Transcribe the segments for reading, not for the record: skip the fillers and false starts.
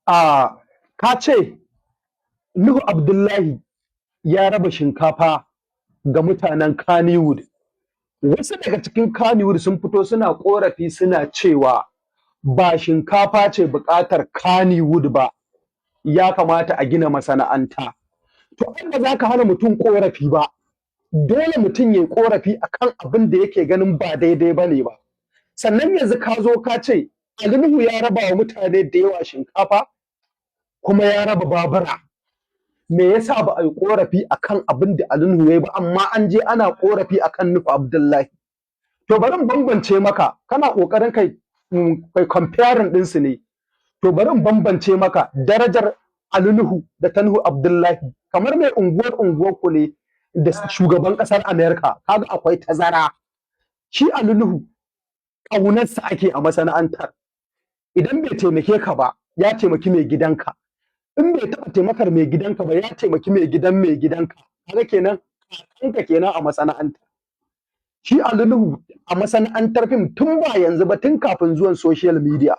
a ka ce Nuhu Abdullahi ya raba shinkafa ga mutanen Kannywood. Wasu daga cikin Kannywood sun fito suna korafi suna cewa ba shinkafa ce buƙatar Kannywood ba, ya kamata a gina masana'anta. To an ba za ka hana mutum korafi ba, dole mutum ya yi korafi akan abin da yake ganin ba daidai ba ne ba. Sannan yanzu ka zo ka ce Ali Nuhu ya raba wa mutane da yawa shinkafa kuma ya raba babura. Me yasa ba a yi korafi akan abin da Ali Nuhu ya yi ba, amma an je ana korafi akan Nuhu Abdullahi. To bari in bambance maka, kana kokarin kai comparing ɗinsu ne. To bari in bambance maka darajar Ali Nuhu da ta Nuhu Abdullahi. Kamar mai unguwar ku ne da shugaban ƙasar Amerika, kaga akwai tazara. Shi Ali Nuhu ƙaunarsa ake a masana'antar. Idan bai taimake ka ba, ya taimaki mai gidanka. In bai taɓa taimakar mai gidanka ba, ya taimaki mai gidanka. Kaga kenan kakanka kenan a masana'antar. Shi Ali Nuhu a masana'antar fim tun ba yanzu ba, tun kafin zuwan social media.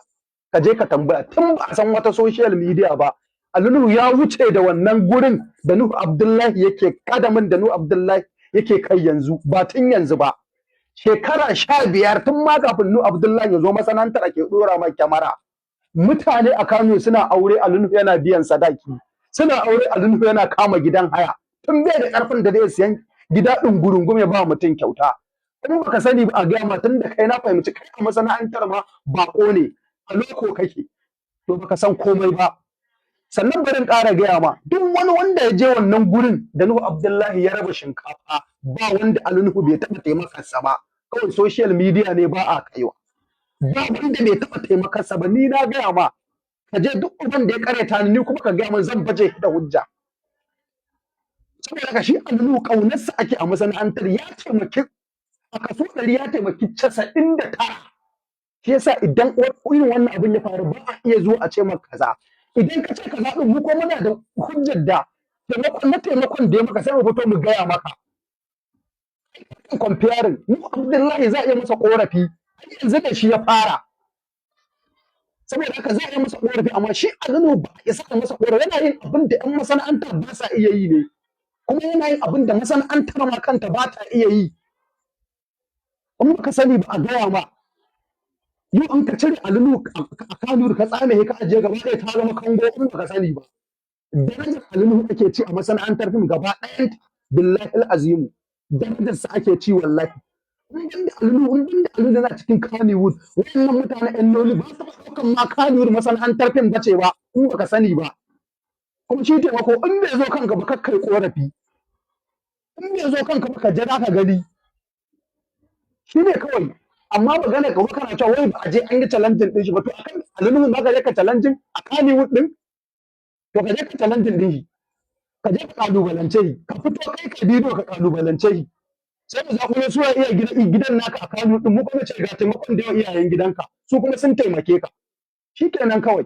Ka je ka tambaya, tun ba a san wata social media ba. Ali Nuhu ya wuce da wannan gurin da Nuhu Abdullahi yake kadamin da Nuhu Abdullahi yake kai yanzu, ba tun yanzu ba. Shekara 15 tun ma kafin Nuhu Abdullahi ya zo masana'antar ake dora mai kyamara. Mutane a Kano suna aure Ali Nuhu yana biyan sadaki. Suna aure Ali Nuhu yana kama gidan haya. Tun bai da karfin da zai siyan gida ɗin gurungume ya ba mutum kyauta. In baka sani ba a gaya ma, tun da kai na fahimci kai a masana'antar ma bako ne, a loko kake, to baka san komai ba. Sannan bari in ƙara gaya ma, duk wani wanda ya je wannan gurin da Nuhu Abdullahi ya raba shinkafa, ba wanda Ali Nuhu bai taɓa taimakarsa ba. Kawai social media ne ba a kaiwa. Ba wanda bai taɓa taimakarsa ba, ni na gaya ma. Ka je duk uban da ya kareta ni kuma ka gaya min, zan baje da hujja. Saboda haka shi Ali Nuhu ƙaunarsa ake a masana'antar, ya taimaki a kaso 100 ya taimaki 99. Shi yasa idan irin wannan abin ya faru ba a iya zuwa a ce maka kaza. Idan ka ce kaza din, mu ko muna da hujjar da taimakon da ya maka, sai mu fito mu gaya maka. Comparing mu Abdullahi za a iya masa korafi, yanzu da shi ya fara. Saboda haka za a iya masa korafi, amma shi Ali Nuhu ba ya saka masa korafi. Yana yin abin da 'yan masana'anta ba sa iya yi ne, kuma yana yin abin da masana'antar ma kanta ba ta iya yi. In baka sani ba a gaya ma. Yau in ka cire Ali Nuhu a Kano ka tsame ka ajiye gaba ɗaya, ta zama kango in baka sani ba. Darajar Ali Nuhu ake ci a masana'antar fim gaba ɗayan, billahi al-azimu. Darajar sa ake ci wallahi. In banda Ali Nuhu na cikin Kannywood, wannan mutane ƴan noli ba su ɗaukan ma Kannywood masana'antar fim bace ba, in baka sani ba. Kuma shi taimako in bai zo kanka ba kakkai korafi. In bai zo kanka ba ka jira ka gani. Shi ne kawai. Amma magana ka kana cewa wai ba a je an yi challenging din shi ba, to akan Ali Nuhu ma ka je ka challenging a Kannywood din, to ka je ka challenging din shi, ka je ka kalubalance shi, ka fito kai ka bidiyo ka kalubalance shi. Sai mu za ku ne suna iya gidan naka a Kannywood din, mu kuma ce ga taimakon da yawa iyayen gidanka, su kuma sun taimake ka. Shikenan kawai.